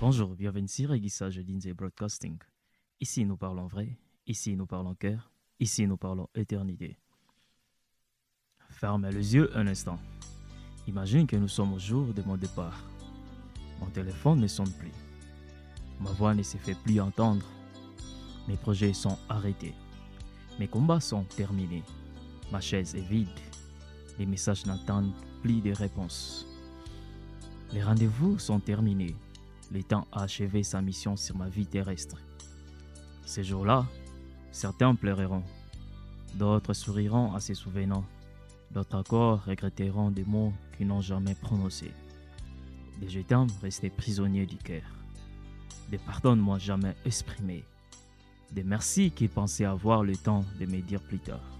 Bonjour, bienvenue sur Regissa Lindsay Broadcasting. Ici nous parlons vrai, ici nous parlons cœur, ici nous parlons éternité. Fermez les yeux un instant. Imagine que nous sommes au jour de mon départ. Mon téléphone ne sonne plus. Ma voix ne se fait plus entendre. Mes projets sont arrêtés. Mes combats sont terminés. Ma chaise est vide. Les messages n'attendent plus de réponses. Les rendez-vous sont terminés. Le temps a achevé sa mission sur ma vie terrestre. Ces jours-là, certains pleureront, d'autres souriront à se souvenant, d'autres encore regretteront des mots qu'ils n'ont jamais prononcés. Des je t'aime restés prisonniers du cœur, des pardonne-moi jamais exprimés, des merci qu'ils pensaient avoir le temps de me dire plus tard.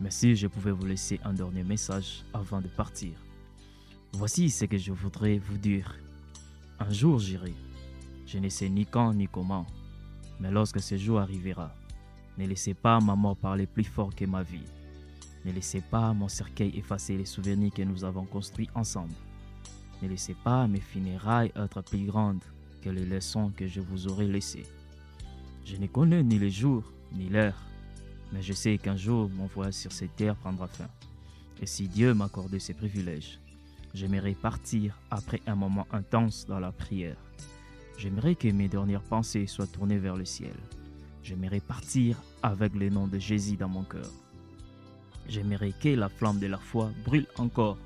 Mais si je pouvais vous laisser un dernier message avant de partir, voici ce que je voudrais vous dire. Un jour j'irai. Je ne sais ni quand ni comment, mais lorsque ce jour arrivera, ne laissez pas ma mort parler plus fort que ma vie. Ne laissez pas mon cercueil effacer les souvenirs que nous avons construits ensemble. Ne laissez pas mes funérailles être plus grandes que les leçons que je vous aurai laissées. Je ne connais ni le jour ni l'heure, mais je sais qu'un jour mon voyage sur cette terre prendra fin. Et si Dieu m'accordait ces privilèges, j'aimerais partir après un moment intense dans la prière. J'aimerais que mes dernières pensées soient tournées vers le ciel. J'aimerais partir avec le nom de Jésus dans mon cœur. J'aimerais que la flamme de la foi brûle encore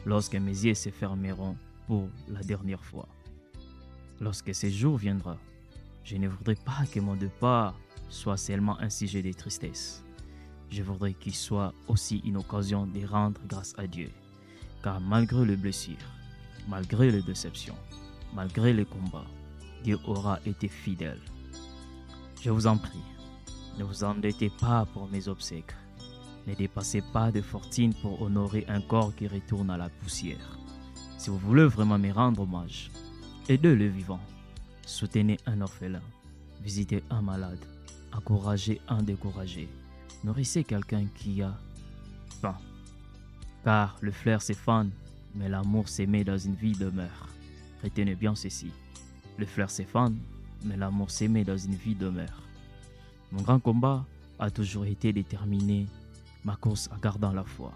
lorsque mes yeux se fermeront pour la dernière fois. Lorsque ce jour viendra, je ne voudrais pas que mon départ soit seulement un sujet de tristesse. Je voudrais qu'il soit aussi une occasion de rendre grâce à Dieu. Car malgré les blessures, malgré les déceptions, malgré les combats, Dieu aura été fidèle. Je vous en prie, ne vous endettez pas pour mes obsèques. Ne dépassez pas de fortune pour honorer un corps qui retourne à la poussière. Si vous voulez vraiment me rendre hommage, aidez le vivant, soutenez un orphelin, visitez un malade, encouragez un découragé, nourrissez quelqu'un qui a faim. Car le flair s'effane, mais l'amour s'émet dans une vie demeure. Retenez bien ceci. Le flair s'effane, mais l'amour s'émet dans une vie demeure. Mon grand combat a toujours été déterminé, ma course en gardant la foi.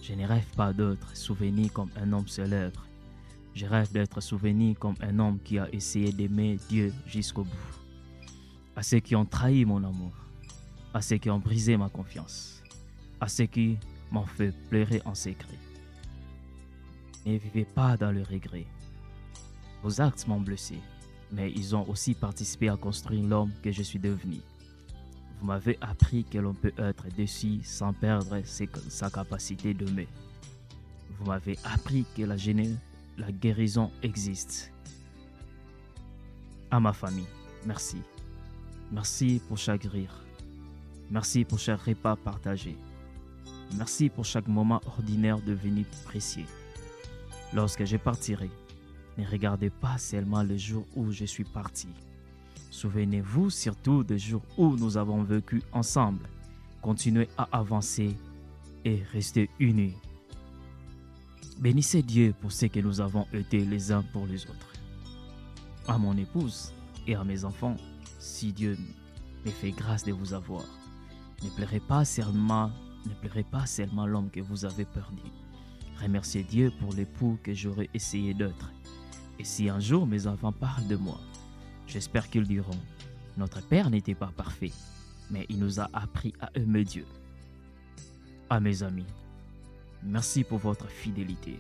Je ne rêve pas d'être souvenu comme un homme célèbre. Je rêve d'être souvenu comme un homme qui a essayé d'aimer Dieu jusqu'au bout. À ceux qui ont trahi mon amour, à ceux qui ont brisé ma confiance, à ceux qui m'ont fait pleurer en secret. Ne vivez pas dans le regret. Vos actes m'ont blessé, mais ils ont aussi participé à construire l'homme que je suis devenu. Vous m'avez appris que l'on peut être déçu sans perdre sa capacité d'aimer. Vous m'avez appris que la guérison existe. À ma famille, merci. Merci pour chaque rire. Merci pour chaque repas partagé. Merci pour chaque moment ordinaire devenu précieux. Lorsque je partirai, ne regardez pas seulement le jour où je suis parti. Souvenez-vous surtout des jours où nous avons vécu ensemble. Continuez à avancer et rester unis. Bénissez Dieu pour ce que nous avons été les uns pour les autres. À mon épouse et à mes enfants, si Dieu me fait grâce de vous avoir, ne pleurez pas seulement l'homme que vous avez perdu. Remerciez Dieu pour l'époux que j'aurais essayé d'être. Et si un jour mes enfants parlent de moi, j'espère qu'ils diront, notre père n'était pas parfait, mais il nous a appris à aimer Dieu. À mes amis, merci pour votre fidélité.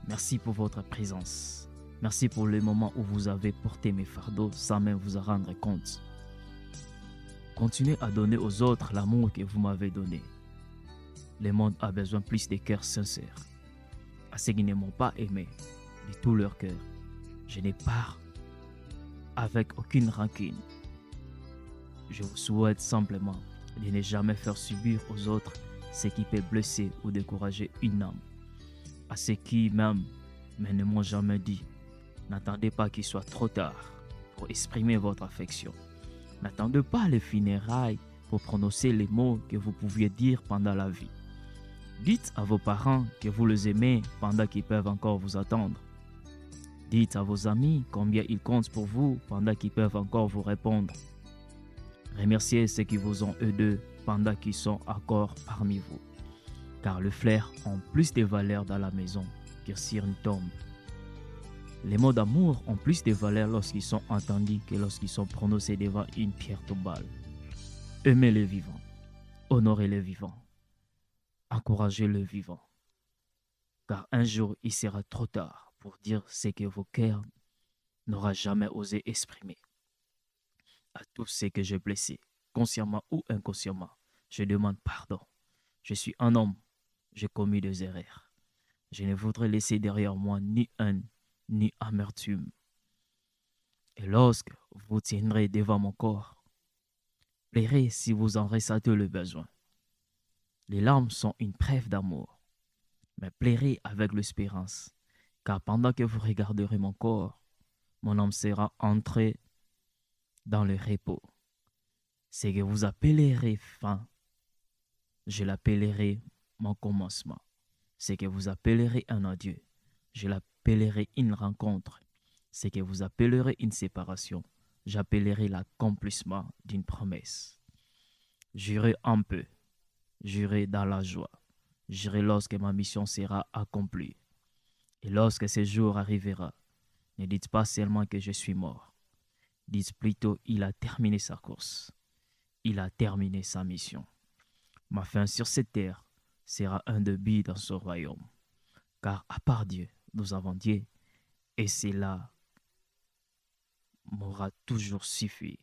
Merci pour votre présence. Merci pour les moments où vous avez porté mes fardeaux sans même vous en rendre compte. Continuez à donner aux autres l'amour que vous m'avez donné. Le monde a besoin plus de cœurs sincères. À ceux qui ne m'ont pas aimé de tout leur cœur, je n'ai pas avec aucune rancune. Je vous souhaite simplement de ne jamais faire subir aux autres ce qui peut blesser ou décourager une âme. À ceux qui m'aiment mais ne m'ont jamais dit, n'attendez pas qu'il soit trop tard pour exprimer votre affection. N'attendez pas les funérailles pour prononcer les mots que vous pouviez dire pendant la vie. Dites à vos parents que vous les aimez pendant qu'ils peuvent encore vous attendre. Dites à vos amis combien ils comptent pour vous pendant qu'ils peuvent encore vous répondre. Remerciez ceux qui vous ont aidé pendant qu'ils sont encore parmi vous. Car le flair ont plus de valeur dans la maison que sur une tombe. Les mots d'amour ont plus de valeur lorsqu'ils sont entendus que lorsqu'ils sont prononcés devant une pierre tombale. Aimez le vivant, honorez le vivant, encouragez le vivant. Car un jour, il sera trop tard pour dire ce que vos cœurs n'auront jamais osé exprimer. À tous ceux que j'ai blessés, consciemment ou inconsciemment, je demande pardon. Je suis un homme, j'ai commis des erreurs. Je ne voudrais laisser derrière moi ni haine, ni amertume. Et lorsque vous tiendrez devant mon corps, pleurez si vous en ressentez le besoin. Les larmes sont une preuve d'amour, mais pleurez avec l'espérance, car pendant que vous regarderez mon corps, mon âme sera entrée dans le repos. Ce que vous appellerez fin, je l'appellerai mon commencement. Ce que vous appellerez un adieu, je l'appellerai une rencontre. Ce que vous appellerez une séparation, j'appellerai l'accomplissement d'une promesse. J'irai un peu, j'irai dans la joie, j'irai lorsque ma mission sera accomplie. Et lorsque ce jour arrivera, ne dites pas seulement que je suis mort. Dites plutôt, il a terminé sa course. Il a terminé sa mission. Ma fin sur cette terre sera un début dans son royaume. Car à part Dieu, nous avons Dieu. Et cela m'aura toujours suffi.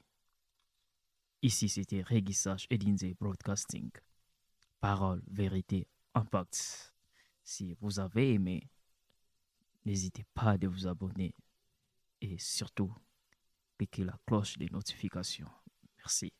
Ici, c'était Régissage Edinze Broadcasting. Parole, vérité, impact. Si vous avez aimé, n'hésitez pas à vous abonner. Et surtout, cliquez la cloche des notifications. Merci.